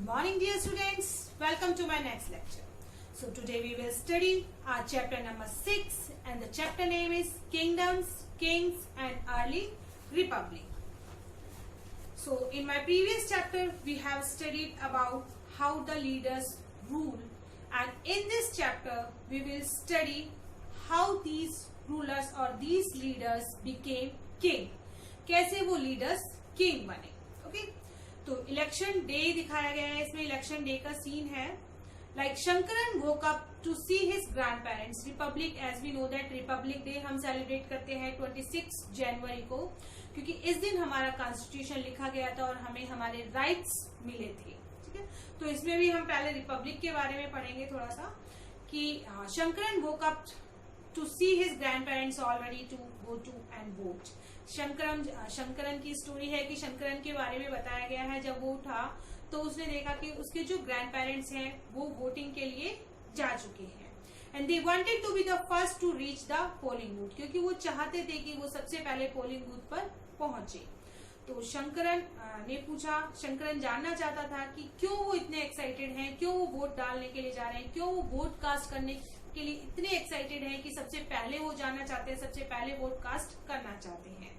morning, dear students. Welcome to my next lecture. So today we will study our chapter number 6 and the chapter name is Kingdoms, Kings and Early Republic. So in my previous chapter we have studied about how the leaders rule, and in this chapter we will study how these rulers or these leaders became king. कैसे वो leaders king बने. Okay? तो election day दिखाया गया है. इसमें election day का scene है. Like Shankaran woke up to see his grandparents. Republic, as we know that republic day हम सेलिब्रेट करते हैं 26 जनवरी को, क्योंकि इस दिन हमारा कॉन्स्टिट्यूशन लिखा गया था और हमें हमारे राइट्स मिले थे. ठीक है, तो इसमें भी हम पहले रिपब्लिक के बारे में पढ़ेंगे थोड़ा सा कि Shankaran woke up to see his grandparents all ready to go to and vote. Shankaran की स्टोरी है कि शंकरन के बारे में बताया गया है. जब वो उठा तो उसने देखा कि उसके जो ग्रैंड पेरेंट्स हैं वो वोटिंग के लिए जा चुके हैं. And they wanted to be the first to reach the polling booth, क्योंकि वो चाहते थे कि वो सबसे पहले पोलिंग बूथ पर पहुंचे. तो शंकरन ने पूछा, शंकरन जानना चाहता था कि क्यों वो इतने एक्साइटेड हैं, क्यों वो वोट डालने के लिए जा रहे हैं, क्यों वो वोट कास्ट करने के लिए इतने एक्साइटेड हैं कि सबसे पहले वो जानना चाहते हैं, सबसे पहले वोट कास्ट करना चाहते हैं.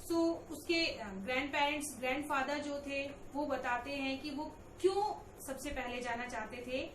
सो उसके ग्रैंड पेरेंट्स, ग्रैंडफादर जो थे वो बताते हैं कि वो क्यों सबसे पहले जाना चाहते थे.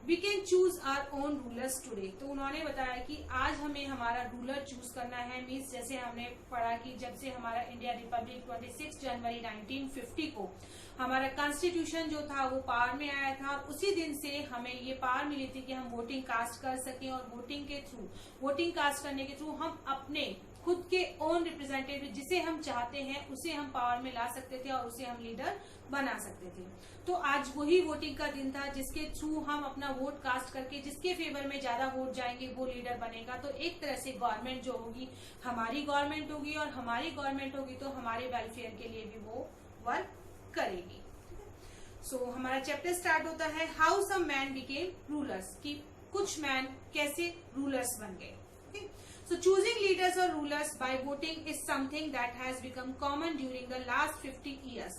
We can choose our own rulers today. तो उन्होंने बताया कि आज हमें हमारा रूलर चूज करना है. मीन्स जैसे हमने पढ़ा कि जब से हमारा इंडिया रिपब्लिक 26 जनवरी 1950 को हमारा कॉन्स्टिट्यूशन जो था वो पावर में आया था, उसी दिन से हमें ये पावर मिली थी कि हम वोटिंग कास्ट कर सकें और वोटिंग के थ्रू, वोटिंग कास्ट करने के थ्रू हम अपने खुद के ओन रिप्रेजेंटेटिव जिसे हम चाहते हैं उसे हम पावर में ला सकते थे और उसे हम लीडर बना सकते थे. तो आज वही वोटिंग का दिन था जिसके थ्रू हम अपना वोट कास्ट करके जिसके फेवर में ज्यादा वोट जाएंगे वो लीडर बनेगा. तो एक तरह से गवर्नमेंट जो होगी हमारी गवर्नमेंट होगी और हमारी गवर्नमेंट होगी तो हमारे वेलफेयर के लिए भी वो वर्क करेगी. सो हमारा चैप्टर स्टार्ट होता है how some man became rulers, कि कुछ मैन कैसे रूलर्स बन गए. So choosing leaders or rulers by voting is something that has become common during the last 50 years.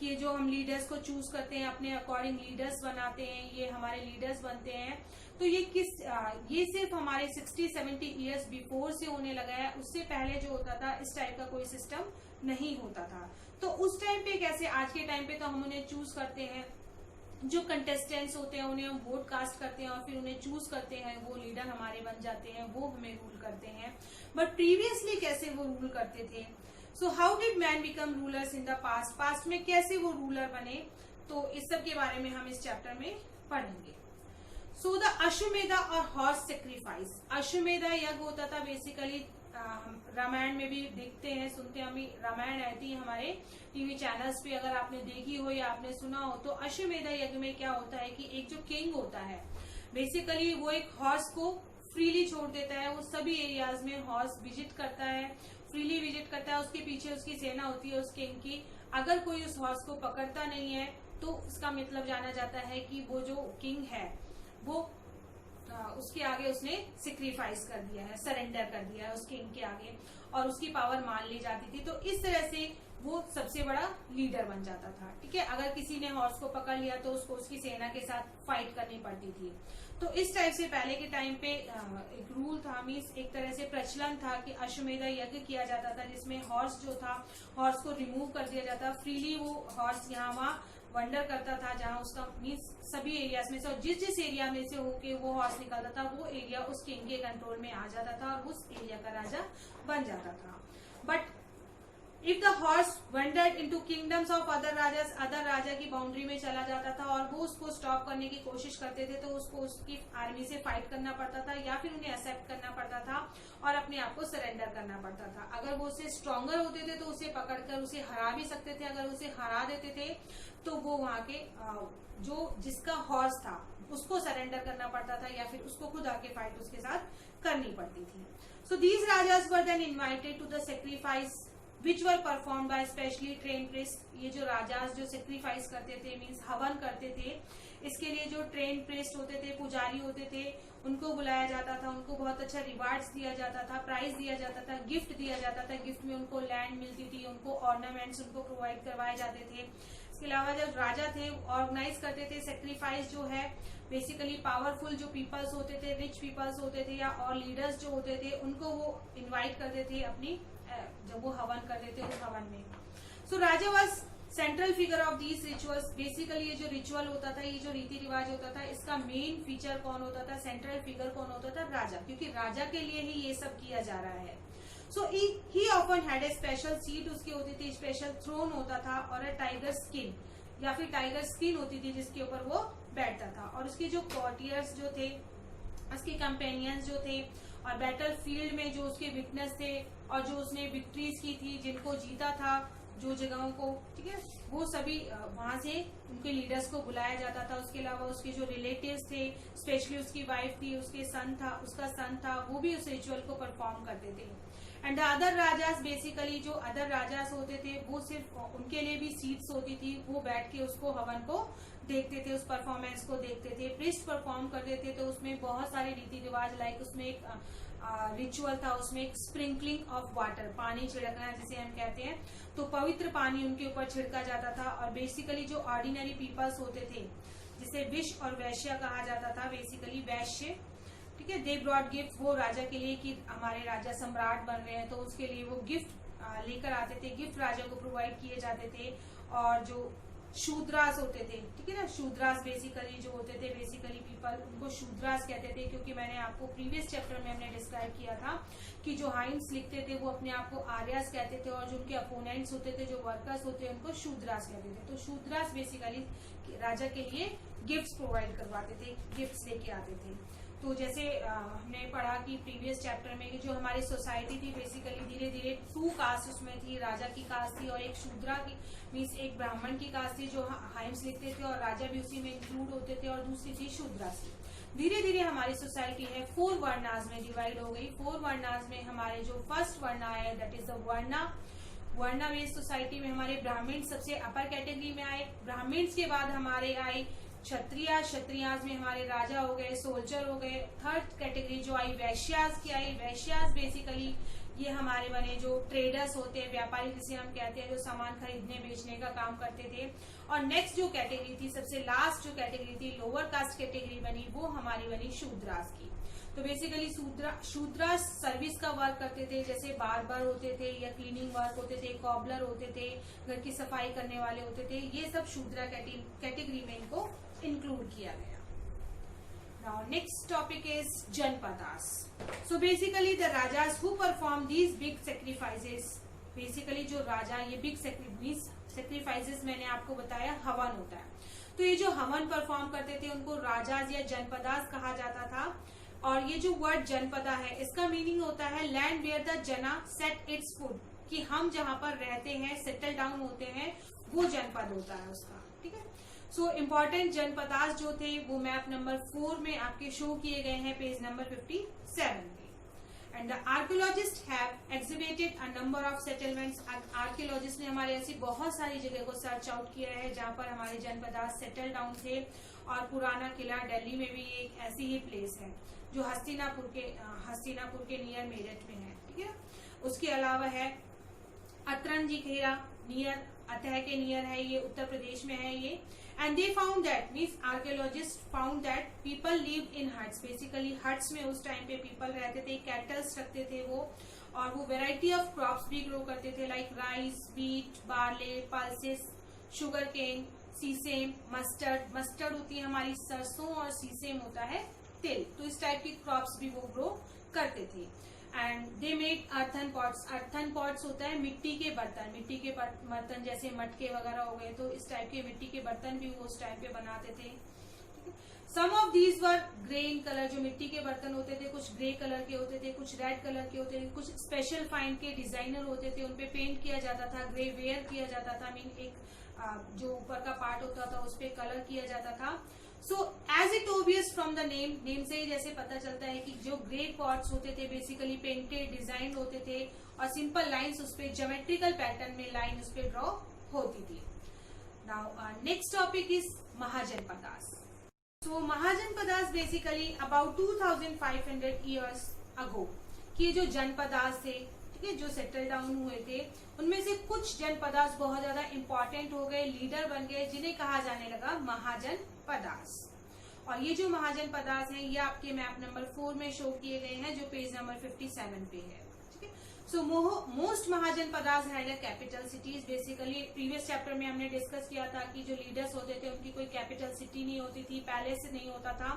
कि जो हम लीडर्स को चूज करते हैं, अपने अकॉर्डिंग लीडर्स बनाते हैं, ये हमारे लीडर्स बनते हैं. तो ये सिर्फ हमारे 60-70 इयर्स बिफोर से होने लगा है. उससे पहले जो होता था इस टाइप का कोई सिस्टम नहीं होता था. तो उस टाइम पे कैसे, आज के टाइम पे तो हम उन्हें चूज करते हैं, जो कंटेस्टेंट्स होते हैं उन्हें हम वोट कास्ट करते हैं और फिर उन्हें चूज करते हैं, वो लीडर हमारे बन जाते हैं, वो हमें रूल करते हैं. बट प्रीवियसली कैसे वो रूल करते थे. So how did man become rulers in the past, past में कैसे वो रूलर बने, तो इस सब के बारे में हम इस चैप्टर में पढ़ेंगे. सो द अश्वमेधा और हॉर्स सेक्रीफाइस. अश्वमेधा यज्ञ होता था बेसिकली, रामायण में भी देखते हैं, सुनते हैं. हम रामायण रहती है हमारे टीवी चैनल्स पे, अगर आपने देखी हो या आपने सुना हो. तो अश्वमेधा यज्ञ में क्या होता है कि एक जो किंग होता है बेसिकली वो एक हॉर्स को फ्रीली छोड़ देता है. वो सभी एरियाज में हॉर्स विजिट करता है, फ्रीली विजिट करता है. उसके पीछे उसकी सेना होती है उस किंग की. अगर कोई उस हॉर्स को पकड़ता नहीं है तो उसका मतलब जाना जाता है कि वो जो किंग है वो उसके आगे उसने सेक्रीफाइस कर दिया है, सरेंडर कर दिया है उस किंग के आगे, और उसकी पावर मान ली जाती थी. तो इस तरह से वो सबसे बड़ा लीडर बन जाता था. ठीक है, अगर किसी ने हॉर्स को पकड़ लिया तो उसको उसकी सेना के साथ फाइट करनी पड़ती थी. तो इस टाइप से पहले के टाइम पे एक रूल था, मीन्स एक तरह से प्रचलन था कि अश्वमेधा यज्ञ किया जाता था जिसमें हॉर्स जो था, हॉर्स को रिमूव कर दिया जाता. फ्रीली वो हॉर्स यहाँ वहाँ वंडर करता था, जहाँ उसका मीन्स सभी एरियाज में से, और जिस एरिया में से होके वो हॉर्स निकलता था वो एरिया उस किंग के कंट्रोल में आ जाता था और उस एरिया का राजा बन जाता था. But if the horse wandered into kingdoms of other rajas, other राजा की बाउंड्री में चला जाता था और वो उसको स्टॉप करने की कोशिश करते थे, तो उसको उसकी आर्मी से फाइट करना पड़ता था या फिर उन्हें एक्सेप्ट करना पड़ता था और अपने आप को सरेंडर करना पड़ता था. अगर वो उससे स्ट्रॉन्गर होते थे तो उसे पकड़कर उसे हरा भी सकते थे. अगर उसे हरा देते थे तो वो वहां के जो जिसका हॉर्स था उसको सरेंडर करना पड़ता था या फिर उसको खुद आके फाइट उसके साथ करनी पड़ती थी. So these rajas were then invited to the sacrifice which were perform by specially train priest. ये जो राजास जो सेक्रीफाइस करते थे, मीन्स हवन करते थे, इसके लिए जो ट्रेन प्रीस्ट होते थे, पुजारी होते थे, उनको बुलाया जाता था. उनको बहुत अच्छा रिवार्ड्स दिया जाता था, प्राइज दिया जाता था, गिफ्ट दिया जाता था. गिफ्ट में उनको लैंड मिलती थी, उनको ऑर्नामेंट्स उनको प्रोवाइड करवाए जाते थे. उसके अलावा जब राजा थे ऑर्गेनाइज करते थे सेक्रीफाइस जो है, बेसिकली पावरफुल जो पीपल्स होते थे, रिच पीपल्स होते थे या और लीडर्स जो होते थे, उनको वो इनवाइट करते थे अपनी जब वो हवन करते थे उस हवन में। So raja was central figure of these rituals. Basically ये जो रिचुअल होता था, ये जो रीति रिवाज होता था, इसका मेन फीचर कौन होता था, सेंट्रल फिगर कौन होता था, राजा, क्योंकि राजा के लिए ही ये सब किया जा रहा है। So he often had a special seat, उसकी होती थी स्पेशल थ्रोन होता था, और अ टाइगर स्किन या फिर टाइगर स्किन होती थी जिसके ऊपर वो बैठता था, और उसके जो कॉर्टियर्स जो थे, उसके कंपेनियंस जो थे, और बैटल फील्ड में जो उसके विटनेस थे और जो उसने विक्ट्रीज की थी, जिनको जीता था जो जगहों को, ठीक है, वो सभी वहां से उनके लीडर्स को बुलाया जाता था। उसके अलावा उसके जो रिलेटिव्स थे, स्पेशली उसकी वाइफ थी, उसके सन था, उसका सन था, वो भी उस रिचुअल को परफॉर्म करते थे। And the other rajas, basically जो अदर राजास होते थे वो सिर्फ उनके लिए भी सीट्स होती थी, वो बैठ के उसको हवन को देखते थे, उस परफॉर्मेंस को देखते थे। प्रीस्ट परफॉर्म करते थे तो उसमें बहुत सारे रीति रिवाज, लाइक उसमें एक रिचुअल था, उसमें एक स्प्रिंकलिंग ऑफ वाटर, पानी छिड़कना जिसे हम कहते हैं, तो पवित्र पानी उनके ऊपर छिड़का जाता था। और बेसिकली जो ऑर्डिनरी पीपल्स होते थे, जिसे विश और वैश्य कहा जाता था, बेसिकली वैश्य, ठीक है, दे ब्रॉड गिफ्ट, वो राजा के लिए कि हमारे राजा सम्राट बन रहे हैं तो उसके लिए वो गिफ्ट लेकर आते थे, गिफ्ट राजा को प्रोवाइड किए जाते थे। और जो शूद्रास होते थे, ठीक है ना, शूद्रास बेसिकली जो होते थे, बेसिकली पीपल, उनको शूद्रास कहते थे, क्योंकि मैंने आपको प्रीवियस चैप्टर में हमने डिस्क्राइब किया था कि जो हाइम्स लिखते थे वो अपने आप को आर्यास कहते थे, और जो उनके अपोनेंट्स होते थे, जो वर्कर्स होते हैं, उनको शूद्रास कहते थे। तो शूद्रास बेसिकली राजा के लिए गिफ्ट्स प्रोवाइड करवाते थे, गिफ्ट्स लेके आते थे। तो जैसे हमने पढ़ा कि प्रीवियस चैप्टर में कि जो हमारी सोसाइटी थी, बेसिकली धीरे धीरे 2 कास्ट उसमें थी, राजा की कास्ट थी और एक शूद्रा की, मीन्स एक ब्राह्मण की कास्ट थी जो हाइम्स लिखते थे, और राजा भी उसी में इंक्लूड होते थे, और दूसरी थी शूद्रास। धीरे धीरे हमारी सोसाइटी है 4 वर्णास में डिवाइड हो गई। 4 वर्णास में हमारे जो फर्स्ट वर्णा है, that is the varna based society में हमारे ब्राह्मण सबसे अपर कैटेगरी में आए। ब्राह्मण्स के बाद हमारे आए क्षत्रिय, क्षत्रियाज में हमारे राजा हो गए, सोल्जर हो गए। थर्ड कैटेगरी जो आई वैश्यास की आई। वैश्यास बेसिकली ये हमारे बने जो ट्रेडर्स होते हैं, व्यापारी जिसे हम कहते हैं, जो सामान खरीदने बेचने का काम करते थे। और नेक्स्ट जो कैटेगरी थी, सबसे लास्ट जो कैटेगरी थी, लोअर कास्ट कैटेगरी बनी, वो हमारी बनी शूद्रास की। तो बेसिकली शूद्रास सर्विस का वर्क करते थे, जैसे बार्बर होते थे या क्लीनिंग वर्क होते थे, कॉबलर होते थे, घर की सफाई करने वाले होते थे, ये सब शूद्रा कैटेगरी में इनको इंक्लूड किया गया। Now next topic is Janpadas. So basically the rajas who perform these big sacrifices, basically जो राजा ये big sacrifices मैंने आपको बताया हवन होता है, तो ये जो हवन परफॉर्म करते थे उनको राजाज या जनपदास कहा जाता था। और ये जो वर्ड जनपदा है, इसका मीनिंग होता है लैंड वेयर द जना सेट इट्स फूड, कि हम जहाँ पर रहते हैं, सेटल डाउन होते हैं, वो जनपद होता है उसका, ठीक है। सो इम्पोर्टेंट जनपदास जो थे वो मैप नंबर 4 में आपके शो किए गए हैं, पेज नंबर 57 पे। And the archaeologist have exhibited a number of settlements. Archaeologist ने हमारे ऐसी बहुत सारी जगह को सर्च आउट किया है जहाँ पर हमारे जनपदास सेटल डाउन थे। और पुराना किला दिल्ली में भी एक ऐसी ही प्लेस है जो हस्तिनापुर के नियर मेरठ में है, ठीक है। उसके अलावा है अतरंजी खेरा नियर अतः के नियर है, ये उत्तर प्रदेश में है ये। And they found that, means archaeologist found that people live in huts. Basically huts में उस टाइम पे पीपल रहते थे, कैटल्स रखते थे वो, और वो वेराइटी ऑफ क्रॉप्स भी ग्रो करते थे, like rice, wheat, barley, pulses, sugar cane, sesame, mustard. Mustard होती है हमारी सरसों और सीसेम होता है तिल। तो इस टाइप की क्रॉप्स भी वो ग्रो करते थे। And they made earthen pots. Earthen pots होता है मिट्टी के बर्तन, मिट्टी के बर्तन जैसे मटके वगैरह हो गए, तो इस टाइप के मिट्टी के बर्तन भी वो उस टाइम पे बनाते थे। Some of these were grey in colour. जो मिट्टी के बर्तन होते थे कुछ ग्रे कलर के होते थे, कुछ रेड कलर के होते थे, कुछ स्पेशल फाइंड के डिजाइनर होते थे, उनपे पेंट किया जाता था, ग्रे वेयर किया जाता था, मीन एक जो ऊपर का पार्ट होता था उस पर कलर किया जाता था। So as it obvious from the name से ही जैसे पता चलता है कि जो ग्रे पॉट्स होते थे बेसिकली पेंटेड डिजाइन होते थे, और सिंपल लाइंस उस पे ज्योमेट्रिकल पैटर्न में लाइन उस पे ड्रॉ होती थी। Now next topic is mahajanapadas. So mahajanapadas basically about 2500 years ago कि जो जनपदास थे ठीक है, जो सेटल डाउन हुए थे उनमें से कुछ जनपदास बहुत ज्यादा इंपॉर्टेंट हो गए, लीडर बन गए, जिन्हें कहा जाने लगा महाजनपदास। और ये जो महाजनपदास हैं ये आपके मैप नंबर 4 में शो किए गए हैं, जो पेज नंबर 57 पे है। ठीक है, so most mahajanapadas had a capital cities. Basically previous chapter में हमने डिस्कस किया था कि जो लीडर्स होते थे उनकी कोई कैपिटल सिटी नहीं होती थी, पैलेस नहीं होता था,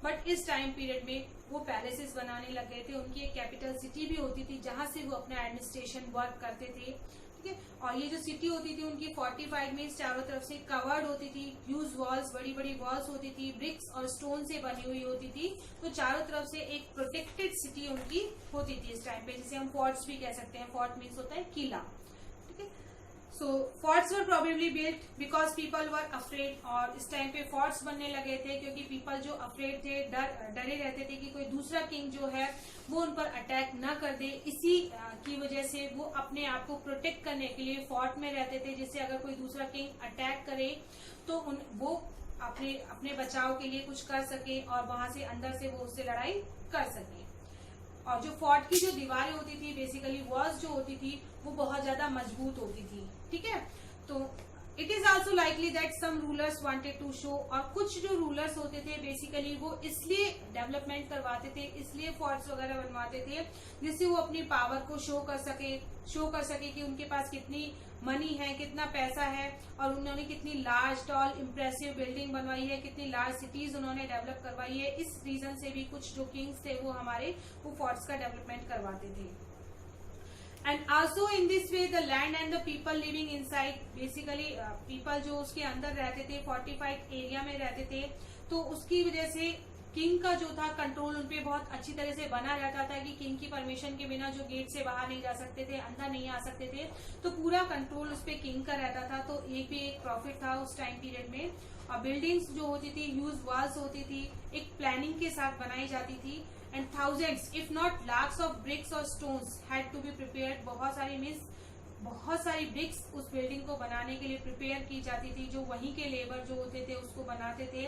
बट इस टाइम पीरियड में वो पैलेसेस बनाने लग गए थे। उनकी एक कैपिटल सिटी भी होती थी जहां से वो अपना एडमिनिस्ट्रेशन वर्क करते थे। ठीक है, और ये जो सिटी होती थी उनकी फोर्टिफाइड मीन्स चारों तरफ से कवर्ड होती थी, ह्यूज वॉल्स, बड़ी बड़ी वॉल्स होती थी, ब्रिक्स और स्टोन से बनी हुई होती थी। तो चारों तरफ से एक प्रोटेक्टेड सिटी उनकी होती थी इस टाइम पे, जिसे हम फोर्ट्स भी कह सकते हैं। फोर्ट मीन्स होता है किला। ठीक है, so forts were probably built because people were afraid. और इस टाइम पे फोर्ट्स बनने लगे थे क्योंकि पीपल जो अफ्रेड थे, डरे रहते थे कि कोई दूसरा किंग जो है वो उन पर अटैक न कर दे। इसी की वजह से वो अपने आप को प्रोटेक्ट करने के लिए फोर्ट में रहते थे, जिससे अगर कोई दूसरा किंग अटैक करे तो वो अपने बचाव के लिए कुछ कर सके और वहां से अंदर से वो उससे लड़ाई कर सके। और जो फोर्ट की जो दीवारें होती थी, बेसिकली वॉल्स जो होती थी, वो बहुत ज्यादा मजबूत होती थी। ठीक है, तो it is also likely that some rulers wanted to show. और कुछ जो रूलर्स होते थे बेसिकली वो इसलिए डेवलपमेंट करवाते थे, इसलिए फोर्ट्स वगैरह बनवाते थे जिससे वो अपनी पावर को शो कर सके कि उनके पास कितनी मनी है, कितना पैसा है, और उन्होंने कितनी लार्ज टॉल इम्प्रेसिव बिल्डिंग बनवाई है, कितनी लार्ज सिटीज उन्होंने डेवलप करवाई है। इस रीजन से भी कुछ जो किंग्स थे वो फोर्ट्स का डेवलपमेंट करवाते थे। And also in this way the land and the people living inside, basically people जो उसके अंदर रहते थे, फोर्टिफाइड एरिया में रहते थे, तो उसकी वजह से किंग का जो था कंट्रोल उनपे बहुत अच्छी तरह से बना रहता था कि किंग की परमिशन के बिना जो गेट से बाहर नहीं जा सकते थे, अंदर नहीं आ सकते थे, तो पूरा कंट्रोल उस पे किंग का रहता था। तो ये भी एक प्रॉफिट था उस टाइम पीरियड में। और बिल्डिंग्स जो होती थी, ह्यूज वॉल्स होती थी, एक प्लानिंग के साथ बनाई जाती थी। And thousands if not lakhs of bricks और stones had to be prepared. बहुत सारी ब्रिक्स उस बिल्डिंग को बनाने के लिए प्रिपेयर की जाती थी, जो वहीं के लेबर जो होते थे उसको बनाते थे।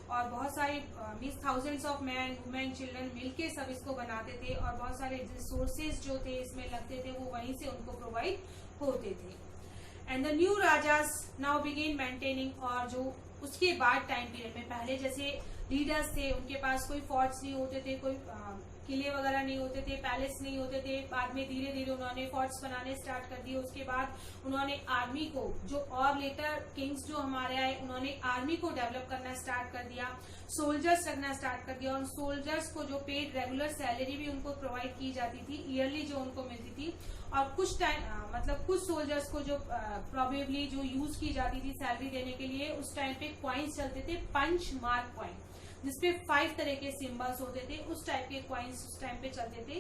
और बहुत सारे means thousands of man, women, children मिलके सब इसको बनाते थे। और बहुत सारे रिसोर्सेज जो थे इसमें लगते थे वो वहीं से उनको प्रोवाइड होते थे। And the new rajas now begin maintaining. और जो उसके बाद टाइम पीरियड में, पहले जैसे लीडर्स थे उनके पास कोई फोर्ट्स नहीं होते थे, कोई किले वगैरह नहीं होते थे, पैलेस नहीं होते थे। बाद में धीरे धीरे उन्होंने फोर्ट्स बनाने स्टार्ट कर दिए। उसके बाद उन्होंने आर्मी को, जो और लेटर किंग्स जो हमारे आए, उन्होंने आर्मी को डेवलप करना स्टार्ट कर दिया, सोल्जर्स रखना स्टार्ट कर दिया। और सोल्जर्स को जो पेड रेगुलर सैलरी भी उनको प्रोवाइड की जाती थी, ईयरली जो उनको मिलती थी। और कुछ टाइम कुछ सोल्जर्स को जो प्रोबेबली जो यूज की जाती थी सैलरी देने के लिए, उस टाइम पे क्वाइंस चलते थे, पंच मार्क क्वाइन, जिसपे 5 तरह के सिंबल्स होते थे। उस टाइप के क्वाइंस उस टाइम पे चलते थे,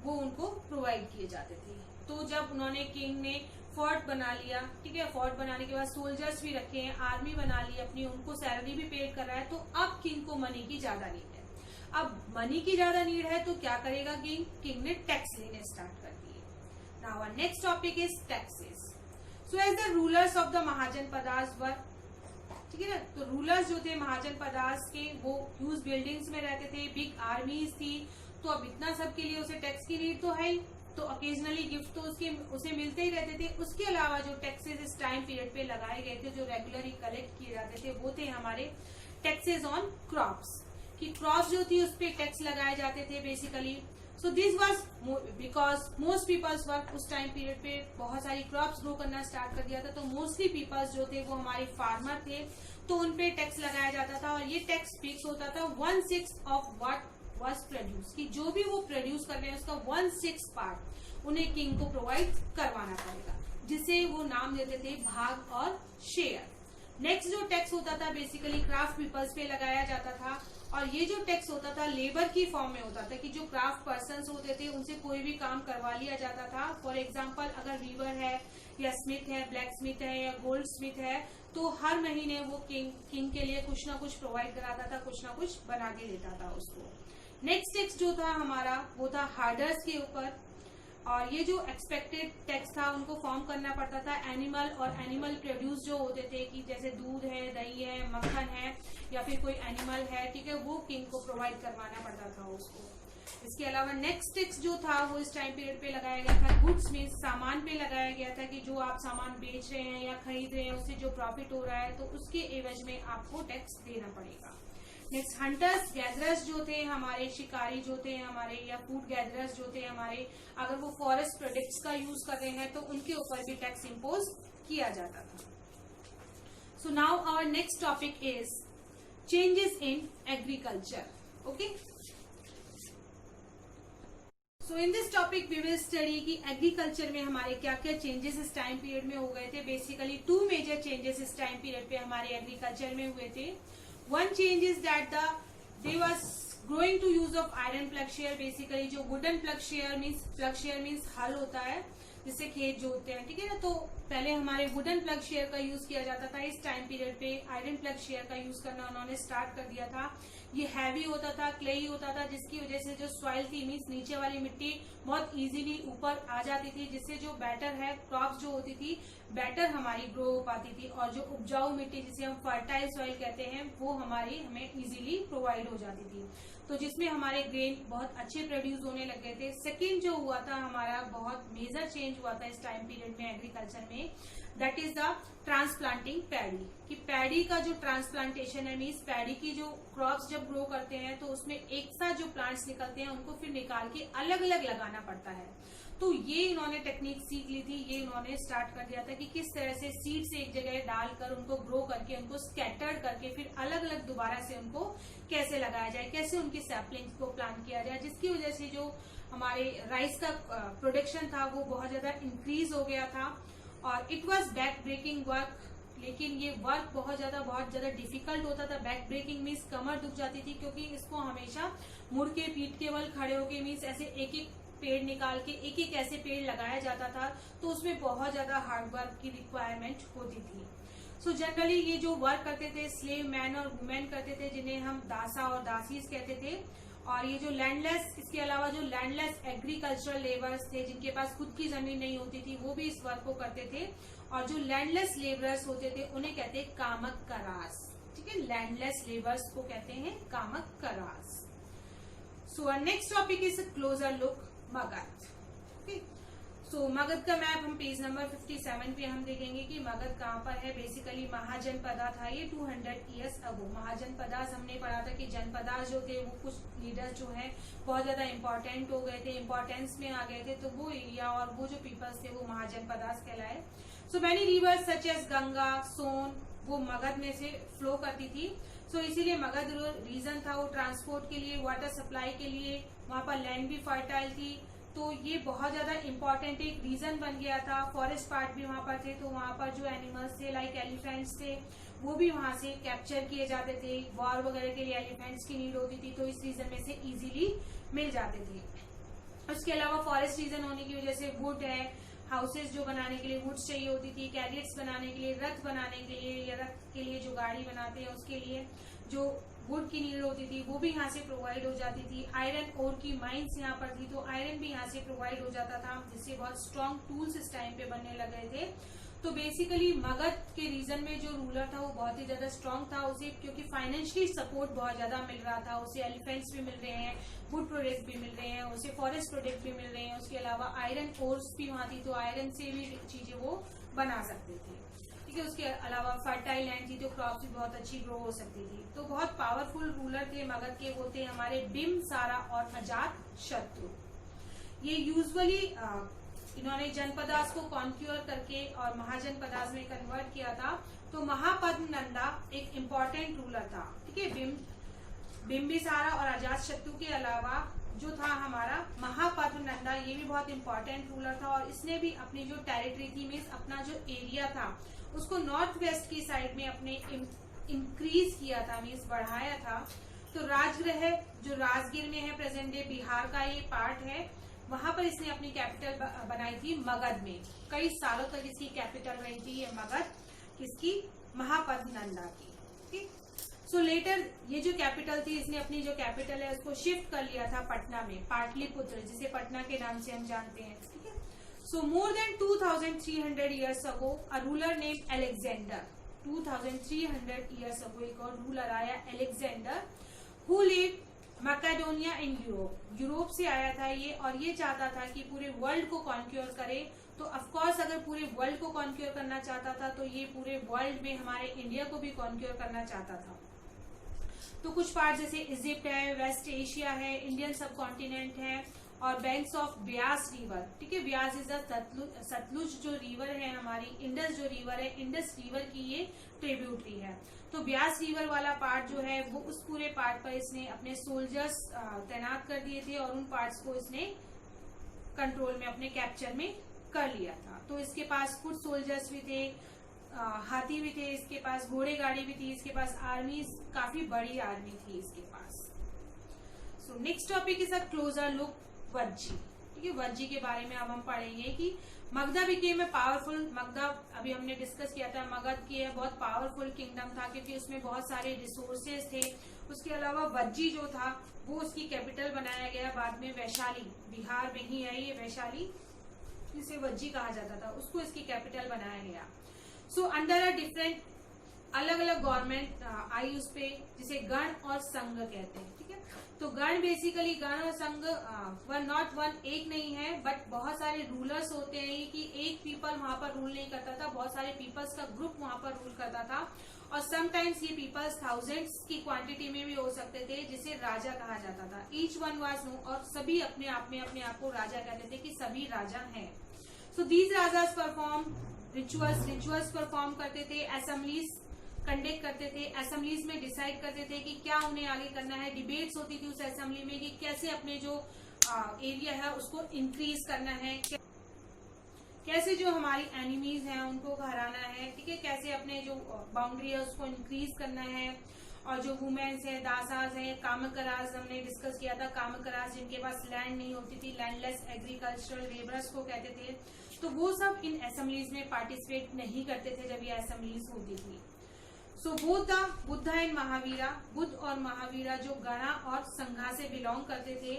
वो उनको प्रोवाइड किए जाते थे। तो जब उन्होंने किंग ने फोर्ट बना लिया, ठीक है, फोर्ट बनाने के बाद सोल्जर्स भी रखे हैं, आर्मी बना ली अपनी, उनको सैलरी भी पेड कर रहा है, तो अब किंग को मनी की ज्यादा नीड है। अब मनी की ज्यादा नीड है तो क्या करेगा किंग? किंग ने टैक्स लेने स्टार्ट कर दिए। Now our next topic is taxes. So as the rulers of the mahajanapadas were, ठीक है ना, तो रूलर्स जो थे महाजनपदास के वो ह्यूज बिल्डिंग्स में रहते थे, बिग आर्मीज थी, तो अब इतना सब के लिए उसे टैक्स की नीड तो है ही, तो ओकेजनली गिफ्ट तो उसे मिलते ही रहते थे। उसके अलावा जो टैक्सेस इस टाइम पीरियड पे लगाए गए थे, जो रेगुलरली कलेक्ट किए जाते थे, वो थे हमारे टैक्सेस ऑन क्रॉप्स, कि क्रॉप्स जो थी उस पर टैक्स लगाए जाते थे basically. So this was because most people's work, उस टाइम पीरियड पे बहुत सारी क्रॉप्स ग्रो करना स्टार्ट कर दिया था, तो मोस्टली पीपल्स जो थे वो हमारे फार्मर थे, तो उनपे टैक्स लगाया जाता था। और ये टैक्स फिक्स होता था 1/6 ऑफ व्हाट वाज प्रोड्यूस, कि जो भी वो प्रोड्यूस कर रहे हैं उसका 1/6 पार्ट उन्हें किंग को प्रोवाइड करवाना पड़ेगा, जिसे वो नाम देते थे भाग और शेयर। नेक्स्ट जो टैक्स होता था बेसिकली क्राफ्ट पीपल्स पे लगाया जाता था। और ये जो टैक्स होता था लेबर की फॉर्म में होता था, कि जो क्राफ्ट पर्सन्स होते थे उनसे कोई भी काम करवा लिया जाता था। फॉर एग्जाम्पल अगर वीवर है या स्मिथ है, ब्लैक स्मिथ है या गोल्ड स्मिथ है, तो हर महीने वो किंग के लिए कुछ ना कुछ प्रोवाइड कराता था, कुछ ना कुछ बना के देता था उसको। नेक्स्ट टैक्स जो था हमारा वो था हार्डर्स के ऊपर। और ये जो एक्सपेक्टेड टैक्स था उनको फॉर्म करना पड़ता था एनिमल और एनिमल प्रोड्यूस जो होते थे, कि जैसे दूध है, दही है, मक्खन है या फिर कोई एनिमल है, ठीक है, वो किंग को प्रोवाइड करवाना पड़ता था उसको। इसके अलावा नेक्स्ट टैक्स जो था वो इस टाइम पीरियड पे लगाया गया था गुड्स में, सामान पे लगाया गया था कि जो आप सामान बेच रहे हैं या खरीद रहे हैं उससे जो प्रॉफिट हो रहा है तो उसके एवज में आपको टैक्स देना पड़ेगा। नेक्स्ट हंटर्स गैदरर्स जो थे हमारे, शिकारी जो थे हमारे, या फूड गैदरर्स जो थे हमारे, अगर वो फॉरेस्ट प्रोडक्ट्स का यूज कर रहे हैं तो उनके ऊपर भी टैक्स इम्पोज किया जाता था। So now our next topic is changes in agriculture. Okay, so in this topic we will study कि एग्रीकल्चर में हमारे क्या क्या चेंजेस इस टाइम पीरियड में हो गए थे। बेसिकली 2 मेजर चेंजेस इस टाइम पीरियड पे हमारे एग्रीकल्चर में हुए थे। One change is that they was growing to use of iron plugshare। Basically जो वुडन प्लगशेयर मीन्स हल होता है जिससे खेत जोतते हैं, ठीक है ना। तो पहले हमारे वुडन प्लगशेयर का यूज किया जाता था, इस टाइम पीरियड पे आयरन प्लगशेयर का यूज करना उन्होंने स्टार्ट कर दिया था। ये हैवी होता था, क्लेई होता था, जिसकी वजह से जो सॉइल थी मीन्स नीचे वाली मिट्टी बहुत इजीली ऊपर आ जाती थी, जिससे जो बैटर है क्रॉप्स जो होती थी बेटर हमारी ग्रो हो पाती थी, और जो उपजाऊ मिट्टी जिसे हम फर्टाइल सॉइल कहते हैं वो हमारी हमें इजीली प्रोवाइड हो जाती थी, तो जिसमें हमारे ग्रेन बहुत अच्छे प्रोड्यूस होने लगे थे। सेकेंड जो हुआ था हमारा बहुत मेजर चेंज हुआ था इस टाइम पीरियड में एग्रीकल्चर में, that is the transplanting paddy. कि पैडी का जो ट्रांसप्लांटेशन है मीन्स पैडी की जो क्रॉप्स जब ग्रो करते हैं तो उसमें एक साथ जो प्लांट्स निकलते हैं उनको फिर निकाल के अलग अलग लगाना पड़ता है। तो ये इन्होंने टेक्निक सीख ली थी, ये इन्होंने स्टार्ट कर दिया था कि किस तरह से सीड से एक जगह डालकर उनको ग्रो करके उनको स्कैटर्ड करके फिर अलग अलग दोबारा से उनको कैसे लगाया जाए, कैसे उनकी सैपलिंग्स को प्लांट किया जाए, जिसकी वजह से जो हमारे राइस का प्रोडक्शन था वो बहुत ज्यादा इंक्रीज हो गया था। और it was back breaking work, लेकिन ये वर्क बहुत ज्यादा डिफिकल्ट होता था। बैक ब्रेकिंग मीन्स कमर दुख जाती थी, क्योंकि इसको हमेशा मुड़ के पीठ के बल खड़े होके मीन्स ऐसे एक एक पेड़ निकाल के एक एक ऐसे पेड़ लगाया जाता था, तो उसमें बहुत ज्यादा हार्ड वर्क की रिक्वायरमेंट होती थी। सो जनरली ये जो वर्क करते थे स्लेव मैन और वुमेन करते थे, जिन्हें हम दासा और दासीज कहते थे। और ये जो लैंडलेस, इसके अलावा जो लैंडलेस एग्रीकल्चरल लेबर्स थे जिनके पास खुद की जमीन नहीं होती थी वो भी इस वर्क को करते थे। और जो लैंडलेस लेबरर्स होते थे उन्हें कहते हैं कामक करास, ठीक है। लैंडलेस लेबर्स को कहते हैं कामक करास। So our next topic is closer look Magadha. सो मगध का मैप हम पेज नंबर 57 पे हम देखेंगे कि मगध कहाँ पर है। बेसिकली महाजनपदा था ये 200 ईयर्स अगो। महाजनपदास हमने पढ़ा था कि जनपदास जो थे वो कुछ लीडर्स जो है बहुत ज्यादा इंपॉर्टेंट हो गए थे, इंपॉर्टेंस में आ गए थे, तो वो एरिया और वो जो पीपल्स थे वो महाजनपदास कहलाए। So many rivers such as Ganga, Son वो मगध में से फ्लो करती थी। सो इसीलिए मगध रीजन था वो ट्रांसपोर्ट के लिए, वाटर सप्लाई के लिए, वहां पर लैंड भी फर्टाइल थी, तो ये बहुत ज्यादा इम्पोर्टेंट एक रीजन बन गया था। फॉरेस्ट पार्ट भी वहां पर थे, तो वहां पर जो एनिमल्स थे लाइक एलिफेंट्स थे वो भी वहां से कैप्चर किए जाते थे। वॉर वगैरह के लिए एलिफेंट्स की नीड होती थी, तो इस रीजन में से इजीली मिल जाते थे। उसके अलावा फॉरेस्ट रीजन होने की वजह से वुड है, हाउसेस जो बनाने के लिए वुड्स चाहिए होती थी, कैरियर्स बनाने के लिए, रथ बनाने के लिए या रथ के लिए जो गाड़ी बनाते हैं उसके लिए जो वुड की नीड होती थी वो भी यहाँ से प्रोवाइड हो जाती थी। आयरन ओर की माइंस यहाँ पर थी, तो आयरन भी यहाँ से प्रोवाइड हो जाता था, जिससे बहुत स्ट्रॉन्ग टूल्स इस टाइम पे बनने लगे थे। तो बेसिकली मगध के रीजन में जो रूलर था वो बहुत ही ज्यादा स्ट्रॉन्ग था, उसे क्योंकि फाइनेंशियली सपोर्ट बहुत ज्यादा मिल रहा था, उसे एलिफेंट्स भी मिल रहे हैं, वुड प्रोडक्ट भी मिल रहे हैं, उसे फॉरेस्ट प्रोडक्ट भी मिल रहे हैं। उसके अलावा आयरन ओर्स भी वहां थी, तो आयरन से भी चीजें वो बना सकते थे, ठीक है। उसके अलावा फर्टाइल लैंड थी, तो क्रॉप्स भी बहुत अच्छी ग्रो हो सकती थी। तो बहुत पावरफुल रूलर थे मगध के, वो थे हमारे बिम्बसारा और अजात शत्रु। ये यूजुअली इन्होंने जनपदास को कॉन्क्यूर करके और महाजनपदास में कन्वर्ट किया था। तो महापद्मनंदा एक इम्पोर्टेंट रूलर था, ठीक है। बिम्बिसारा और अजात शत्रु के अलावा जो था हमारा महापद्मनंदा, ये भी बहुत इम्पोर्टेंट रूलर था, और इसने भी अपनी जो टेरिटरी थी मीन्स अपना जो एरिया था उसको नॉर्थ वेस्ट की साइड में अपने इंक्रीज किया था, मीन्स बढ़ाया था। तो राजगृह जो राजगीर में है, प्रेजेंट डे बिहार का ये पार्ट है, वहां पर इसने अपनी कैपिटल बनाई थी मगध में। कई सालों तक इसकी कैपिटल रही थी ये मगध, किसकी, महापद्मनंदा की, ठीक। सो लेटर ये जो कैपिटल थी, इसने अपनी जो कैपिटल है उसको शिफ्ट कर लिया था पटना में, पाटलिपुत्र, जिसे पटना के नाम से हम जानते हैं, ठीक है। So more than 2300 years ago a ruler name Alexander, 2300 years ago एक और रूलर आया Alexander, who lived Macedonia in Europe से आया था ये, और ये चाहता था कि पूरे वर्ल्ड को कॉन्क्योर करे। तो ऑफकोर्स अगर पूरे वर्ल्ड को कॉन्क्योर करना चाहता था तो ये पूरे वर्ल्ड में हमारे इंडिया को भी कॉन्क्योर करना चाहता था। तो कुछ पार्ट जैसे इजिप्ट है, वेस्ट एशिया है, इंडियन सब कॉन्टिनेंट है, और बैंक्स ऑफ ब्यास रिवर, ठीक है। ब्यास इज सतलुज जो रिवर है हमारी, इंडस जो रिवर है, इंडस रिवर की ये ट्रिब्यूटरी है। तो ब्यास रिवर वाला पार्ट जो है वो उस पूरे पार्ट पर इसने अपने सोल्जर्स तैनात कर दिए थे, और उन पार्ट्स को इसने कंट्रोल में, अपने कैप्चर में कर लिया था। तो इसके पास फुट सोल्जर्स भी थे, हाथी भी थे, इसके पास घोड़े गाड़ी भी थी, इसके पास आर्मी, काफी बड़ी आर्मी थी इसके पास। So next topic is a closer look Vajji, ठीक है। वज्जी के बारे में अब हम पढ़ेंगे कि Magadha became a powerful, Magadha अभी हमने डिस्कस किया था, मगध की बहुत पावरफुल किंगडम था क्योंकि उसमें बहुत सारे रिसोर्सेज थे। उसके अलावा वज्जी जो था वो उसकी कैपिटल बनाया गया बाद में, वैशाली, बिहार में ही है ये वैशाली, जिसे वज्जी कहा जाता था, उसको इसकी कैपिटल बनाया गया। सो अंडर अ डिफरेंट, अलग अलग गवर्नमेंट आई उस पे, जिसे गण और संघ कहते हैं, ठीक है। तो गण बेसिकली, गण और संघ वन नॉट वन, एक नहीं है, बट बहुत सारे रूलर्स होते हैं कि एक पीपल वहां पर रूल नहीं करता था, बहुत सारे पीपल्स का ग्रुप वहां पर रूल करता था, और समटाइम्स ये पीपल्स थाउजेंड्स की क्वांटिटी में भी हो सकते थे, जिसे राजा कहा जाता था। ईच वन वाज नो, और सभी अपने आप में अपने आप को राजा कहते थे कि सभी राजा हैं। सो these rajas perform rituals perform करते थे, असेंबलीज कंडक्ट करते थे, असेंबलीज में डिसाइड करते थे कि क्या उन्हें आगे करना है। डिबेट्स होती थी उस असेंबली में कि कैसे अपने जो एरिया है उसको इंक्रीज करना है, कैसे जो हमारी एनिमीज हैं उनको हराना है, ठीक है, कैसे अपने जो बाउंड्री है उसको इंक्रीज करना है। और जो वुमेन्स है, दासाज है, कामकराज हमने डिस्कस किया था, कामकराज जिनके पास लैंड नहीं होती थी, लैंडलेस एग्रीकल्चरल लेबरर्स को कहते थे, तो वो सब इन असेंबलीज में पार्टिसिपेट नहीं करते थे जब ये असेंबलीज होती थी। सो बुद्ध एंड महावीरा, बुद्ध और महावीरा जो गणा और संघा से बिलोंग करते थे,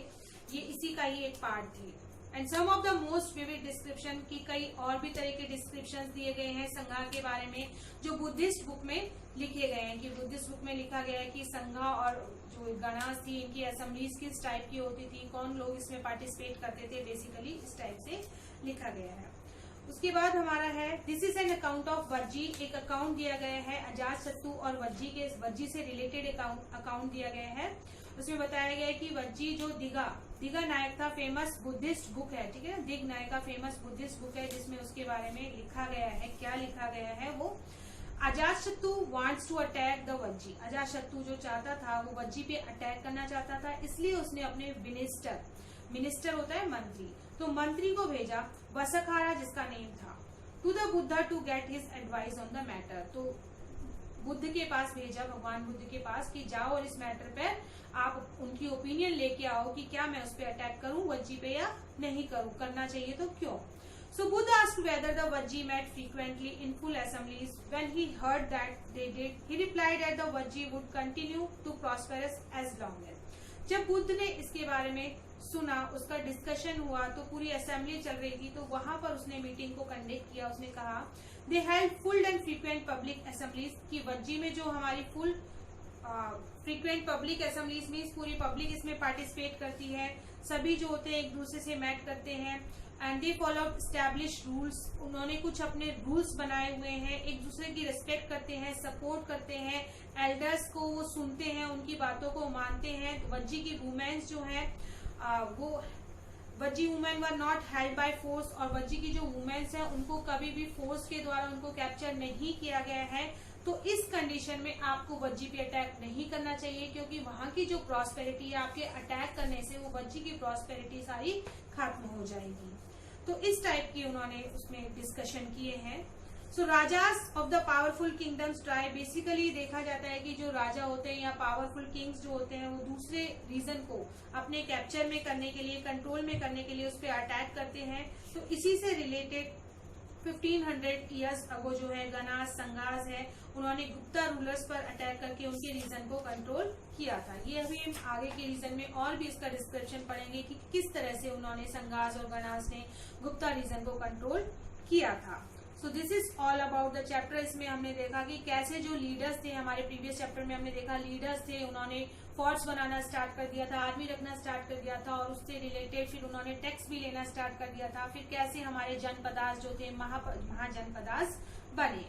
ये इसी का ही एक पार्ट थे। And some of the most vivid description, की कई और भी तरह के डिस्क्रिप्शन दिए गए हैं संघा के बारे में, जो बुद्धिस्ट बुक में लिखे गए हैं। कि बुद्धिस्ट बुक में लिखा गया है कि संघा और जो गणास थी, इनकी असेंबलीज किस टाइप की होती थी, कौन लोग इसमें पार्टिसिपेट करते थे, बेसिकली इस टाइप से लिखा गया है। उसके बाद हमारा है this is an account of Vajji, एक अकाउंट दिया गया है अजातशत्रु और वज्जी से रिलेटेड अकाउंट दिया गया है। उसमें बताया गया है कि वज्जी जो दिगा नायक था, फेमस बुद्धिस्ट बुक है, ठीक है, दिग नायक का फेमस बुद्धिस्ट बुक है, जिसमें उसके बारे में लिखा गया है। क्या लिखा गया है वो, Ajatashatru wants to attack the Vajji, Ajatashatru जो चाहता था वो वज्जी पे अटैक करना चाहता था, इसलिए उसने अपने मिनिस्टर होता है मंत्री, तो मंत्री को भेजा, वसखारा जिसका नेम था, to the Buddha to get his advice on the matter. तो बुद्ध के पास भेजा, भगवान बुद्ध के पास, कि जाओ और इस मैटर पे आप उनकी ओपिनियन लेके आओ कि क्या मैं उस पर अटैक करूं वज्जी पे या नहीं करूं, करना चाहिए तो क्यों। So Buddha asked whether the Vajji met frequently in full assemblies. When he heard that they did, he replied that the Vajji would continue to prosper as long as. जब बुद्ध ने इसके बारे में सुना, उसका डिस्कशन हुआ, तो पूरी असेंबली चल रही थी, तो वहां पर उसने मीटिंग को कंडक्ट किया। उसने कहा दे held full and frequent public assemblies, की वज्जी में जो हमारी फुल फ्रीक्वेंट पब्लिक असेंबलीज में पूरी पब्लिक इसमें पार्टिसिपेट करती है, सभी जो होते हैं एक दूसरे से मैट करते हैं। And they follow establish rules, उन्होंने कुछ अपने रूल्स बनाए हुए हैं, एक दूसरे की रिस्पेक्ट करते हैं, सपोर्ट करते हैं, एल्डर्स को वो सुनते हैं, उनकी बातों को मानते हैं। वज्जी की वुमेन्स जो है वो Vajji women were not held by force, और वज्जी की जो वुमेन्स हैं उनको कभी भी फोर्स के द्वारा उनको कैप्चर नहीं किया गया है। तो इस कंडीशन में आपको वज्जी पे अटैक नहीं करना चाहिए, क्योंकि वहां की जो प्रॉस्पेरिटी है आपके अटैक करने से वो वज्जी की प्रॉस्पेरिटी सारी खत्म हो जाएगी। तो इस टाइप की उन्होंने उसमें डिस्कशन किए हैं। So rajas of the powerful kingdoms try, basically देखा जाता है कि जो राजा होते हैं या पावरफुल किंग्स जो होते हैं वो दूसरे रीजन को अपने कैप्चर में करने के लिए, कंट्रोल में करने के लिए उस पर अटैक करते हैं। तो इसी से रिलेटेड 1500 ईयर्स अगो जो है गणास संगास है, उन्होंने गुप्ता रूलर्स पर अटैक करके उनके रीजन को कंट्रोल किया था। ये अभी हम आगे के रीजन में और भी इसका डिस्क्रिप्शन पढ़ेंगे कि किस तरह से उन्होंने संगास और गणास ने गुप्ता रीजन को कंट्रोल किया था। So this is all about the chapter. इसमें हमने देखा कि कैसे जो लीडर्स थे, हमारे प्रीवियस चैप्टर में हमने देखा लीडर्स थे, उन्होंने फोर्ट्स बनाना स्टार्ट कर दिया था, आर्मी रखना स्टार्ट कर दिया था, और उससे रिलेटेड फिर उन्होंने टैक्स भी लेना स्टार्ट कर दिया था। फिर कैसे हमारे जनपदास जो थे महाजनपदास बने।